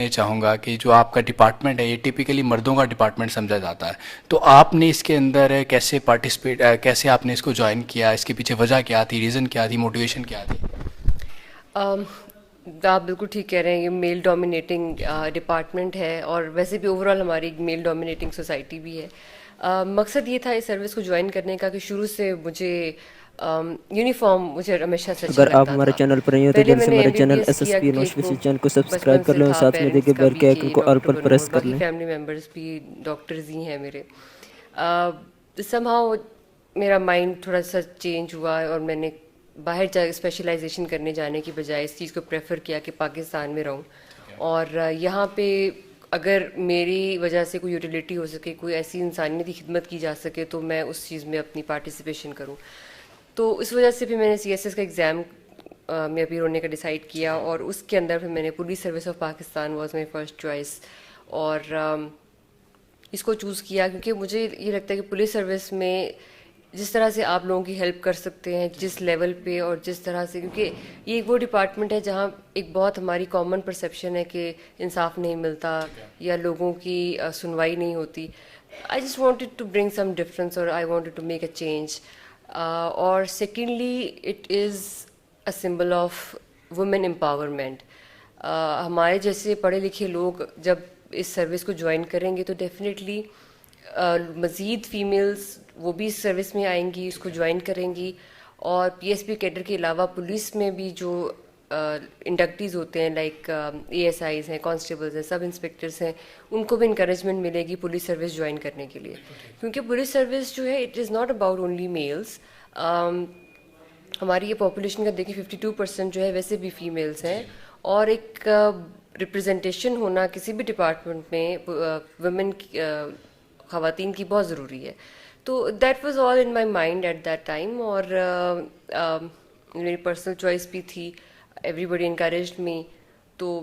یہ چاہوں گا کہ جو آپ کا ڈپارٹمنٹ ہے یہ ٹپیکلی مردوں کا ڈپارٹمنٹ سمجھا جاتا ہے، تو آپ نے اس کے اندر کیسے پارٹیسپیٹ، کیسے آپ نے اس کو جوائن کیا، اس کے پیچھے وجہ کیا تھی، ریزن کیا تھی، موٹیویشن کیا تھی؟ آپ بالکل ٹھیک کہہ رہے ہیں، یہ میل ڈومینیٹنگ ڈپارٹمنٹ ہے، اور ویسے بھی اوور آل ہماری ایک میل ڈومینیٹنگ سوسائٹی بھی ہے. مقصد یہ تھا اس سروس کو جوائن کرنے کا کہ شروع سے مجھے یونیفارم مجھے ہمیشہ سے اچھا اگر آپ لگتا ہمارے تھا. چینل پر نہیں ہو تو پہلے جلد میں سے نے ہمارے M B B channel S S S کیا پی کیونکہ نوش ایک وہ چینل کو سبسکرائب بچپن کر سے لو، اور تھا، ساتھ میں دیکھے پیرنٹس کا بیل بھی کے کہ آئکن کو آل ڈاکٹر پر بنو، پریس اور کر باقی لیں. فیملی ممبرس بھی ڈاکٹرز ہی ہیں میرے. سم ہاؤ میرا مائنڈ تھوڑا سا چینج ہوا، اور میں نے باہر جا اسپیشلائزیشن کرنے جانے کی بجائے اس چیز کو پریفر کیا کہ پاکستان میں رہوں، اور یہاں پہ اگر میری وجہ سے کوئی یوٹیلیٹی ہو سکے، کوئی ایسی انسانیتی خدمت کی جا سکے، تو میں اس چیز میں اپنی پارٹیسپیشن کروں. تو اس وجہ سے پھر میں نے سی ایس ایس کا ایگزام میں اپیئر ہونے کا ڈیسائیڈ کیا، اور اس کے اندر پھر میں نے police service of Pakistan was my first choice. اور اس کو چوز کیا کیونکہ مجھے یہ لگتا ہے کہ پولیس سروس میں جس طرح سے آپ لوگوں کی ہیلپ کر سکتے ہیں، جس لیول پہ اور جس طرح سے، کیونکہ یہ ایک وہ ڈپارٹمنٹ ہے جہاں ایک بہت ہماری کامن پرسیپشن ہے کہ انصاف نہیں ملتا یا لوگوں کی سنوائی نہیں ہوتی. I just wanted to bring some difference, اور I wanted to make a change. اور secondly it is a symbol of women empowerment. ہمارے جیسے پڑھے لکھے لوگ جب اس سروس کو جوائن کریں گے تو ڈیفینیٹلی مزید فیمیلز وہ بھی اس سروس میں آئیں گی، اس کو جوائن کریں گی. اور پی ایس پی کیڈر کے علاوہ پولیس میں بھی جو انڈکٹیز ہوتے ہیں، لائک اے ایس آئیز ہیں، کانسٹیبلز ہیں، سب انسپیکٹرز ہیں، ان کو بھی انکریجمنٹ ملے گی پولیس سروس جوائن کرنے کے لیے. کیونکہ پولیس سروس جو ہے it is not about only males. ہماری یہ پاپولیشن کا دیکھیں 52% جو ہے ویسے بھی فیمیلز ہیں، اور ایک ریپرزنٹیشن ہونا کسی بھی ڈپارٹمنٹ میں ویمن خواتین کی بہت ضروری ہے. تو that was all in my mind at that time. اور میری پرسنل چوائس بھی تھی، ایوری بڈی انکریجڈ می. تو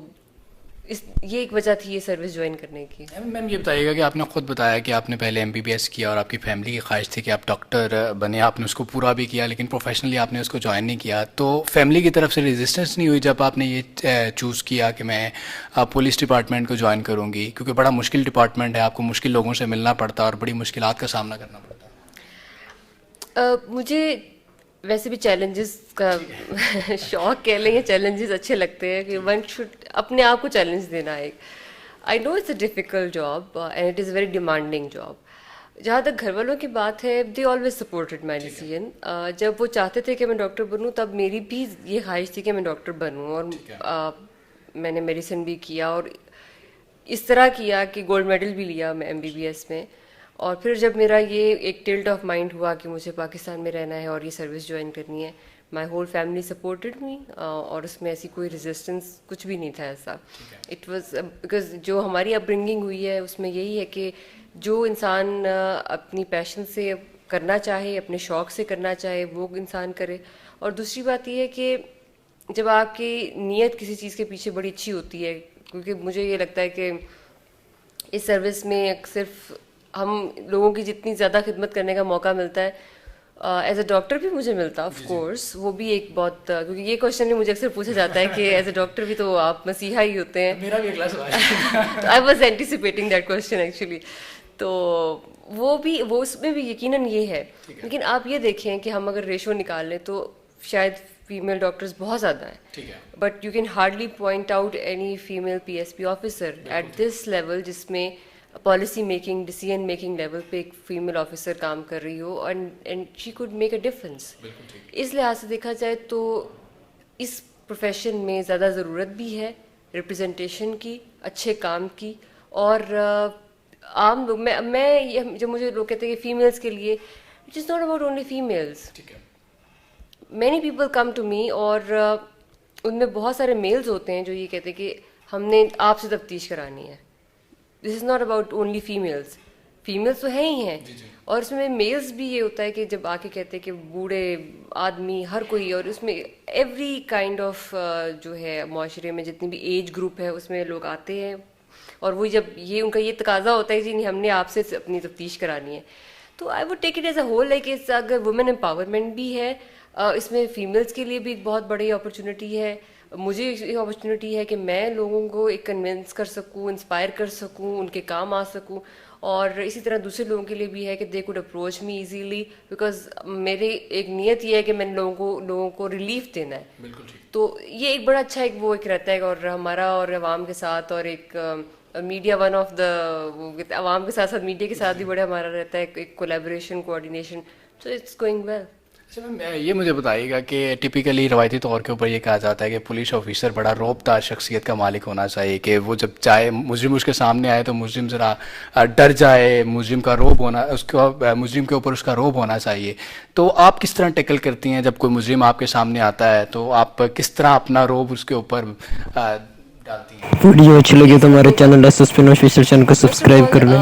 یہ ایک وجہ تھی یہ سروس جوائن کرنے کی. میم یہ بتائیے گا کہ آپ نے خود بتایا کہ آپ نے پہلے ایم بی بی ایس کیا اور آپ کی فیملی کی خواہش تھی کہ آپ ڈاکٹر بنے، آپ نے اس کو پورا بھی کیا لیکن پروفیشنلی آپ نے اس کو جوائن نہیں کیا. تو فیملی کی طرف سے ریزسٹنس نہیں ہوئی جب آپ نے یہ چوز کیا کہ میں پولیس ڈپارٹمنٹ کو جوائن کروں گی؟ کیونکہ بڑا مشکل ڈپارٹمنٹ ہے، آپ کو مشکل لوگوں سے ملنا پڑتا ہے اور بڑی مشکلات کا سامنا کرنا پڑتا ہے. مجھے ویسے بھی چیلنجز کا شوق کہہ لیں، یا چیلنجز اچھے لگتے ہیں کہ ون شوڈ اپنے آپ کو چیلنج دینا ہے. I know it's a difficult job and it is a very demanding job. جہاں تک گھر والوں کی بات ہے، they always supported my decision. جب وہ چاہتے تھے کہ میں ڈاکٹر بنوں تب میری بھی یہ خواہش تھی کہ میں ڈاکٹر بنوں، اور میں نے میڈیسن بھی کیا، اور اس طرح کیا کہ گولڈ میڈل بھی لیا میں ایم بی بی ایس میں. اور پھر جب میرا یہ ایک ٹلٹ آف مائنڈ ہوا کہ مجھے پاکستان میں رہنا ہے اور یہ سروس جوائن کرنی ہے، my whole family supported me, اور اس میں ایسی کوئی ریزسٹنس کچھ بھی نہیں تھا ایسا. اٹ واز بیکاز جو ہماری اپ برنگنگ ہوئی ہے اس میں یہی ہے کہ جو انسان اپنی پیشن سے کرنا چاہے، اپنے شوق سے کرنا چاہے، وہ انسان کرے. اور دوسری بات یہ ہے کہ جب آپ کی نیت کسی چیز کے پیچھے بڑی اچھی ہوتی ہے، کیونکہ مجھے یہ لگتا ہے کہ اس سروس میں صرف ہم لوگوں کی جتنی زیادہ خدمت کرنے کا موقع ملتا ہے، ایز اے ڈاکٹر بھی مجھے ملتا آف کورس، وہ بھی ایک بہت، کیونکہ یہ کوشچن بھی مجھے اکثر پوچھا جاتا ہے کہ ایز اے ڈاکٹر بھی تو آپ مسیحا ہی ہوتے ہیں. میرا بھی اگلا سوال ہے. I was anticipating that question actually. تو وہ اس میں بھی یقیناً یہ ہے. لیکن آپ یہ دیکھیں کہ ہم اگر ریشو نکال لیں تو شاید فیمیل ڈاکٹرز بہت زیادہ ہیں، but you can hardly point out any female P S P officer at this level جس میں policy making, decision making level پہ ایک فیمیل آفیسر کام کر رہی ہو، and she could make a difference. اس لحاظ سے دیکھا جائے تو اس پروفیشن میں زیادہ ضرورت بھی ہے ریپرزنٹیشن کی، اچھے کام کی. اور عام لوگ، میں جب مجھے لوگ کہتے ہیں کہ فیمیلس کے لیے، it is not about only families. Many people come to me, اور ان میں بہت سارے میلز ہوتے ہیں جو یہ کہتے ہیں کہ ہم نے آپ سے تفتیش کرانی ہے. This is not about only families. Families تو ہیں ہی ہیں، اور اس میں میلز بھی یہ ہوتا ہے کہ جب آ کے کہتے ہیں کہ بوڑھے آدمی ہر کوئی، اور اس میں ایوری کائنڈ آف جو ہے معاشرے میں جتنی بھی ایج گروپ ہے اس میں لوگ آتے ہیں، اور وہ جب یہ ان کا یہ تقاضا ہوتا ہے کہ نہیں ہم نے آپ سے اپنی تفتیش کرانی ہے. تو I would take it as a whole like اگر وومن امپاورمنٹ بھی ہے، اس میں فیمیلس کے لیے بھی ایک بہت بڑی اپرچونیٹی ہے. مجھے یہ اپرچونیٹی ہے کہ میں لوگوں کو ایک کنونس کر سکوں, انسپائر کر سکوں, ان کے کام آ سکوں, اور اسی طرح دوسرے لوگوں کے لیے بھی ہے کہ they could approach me easily, because میری ایک نیت یہ ہے کہ میں نے لوگوں کو ریلیف دینا ہے. بالکل ٹھیک. تو یہ ایک بڑا اچھا ایک وہ ایک رہتا ہے, اور ہمارا اور عوام کے ساتھ, اور ایک میڈیا ون آف دا, عوام کے ساتھ ساتھ میڈیا کے ساتھ بھی بڑا ہمارا رہتا ہے ایک collaboration, coordination. So it's going well. اچھا میم, یہ مجھے بتائیے گا کہ ٹپیکلی روایتی طور کے اوپر یہ کہا جاتا ہے کہ پولیس آفیسر بڑا رعب دار شخصیت کا مالک ہونا چاہیے, کہ وہ جب چاہے مجرم اس کے سامنے آئے تو مجرم ذرا ڈر جائے, مجرم کا رعب ہونا, اس کو مجرم کے اوپر اس کا رعب ہونا چاہیے. تو آپ کس طرح ٹیکل کرتی ہیں جب کوئی مجرم آپ کے سامنے آتا ہے, تو آپ کس طرح اپنا رعب اس کے اوپر ڈالتی ہیں؟ ویڈیو اچھی لگی تو ہمارے چینل سسپین آفیشیل چینل کو سبسکرائب کر لیں.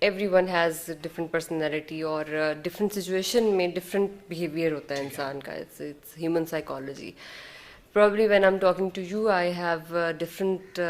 Everyone has different personality, اور ڈفرنٹ سچویشن میں ڈفرنٹ بیہیویئر ہوتا ہے انسان کا. It's human psychology. Probably when I am talking to you, I have different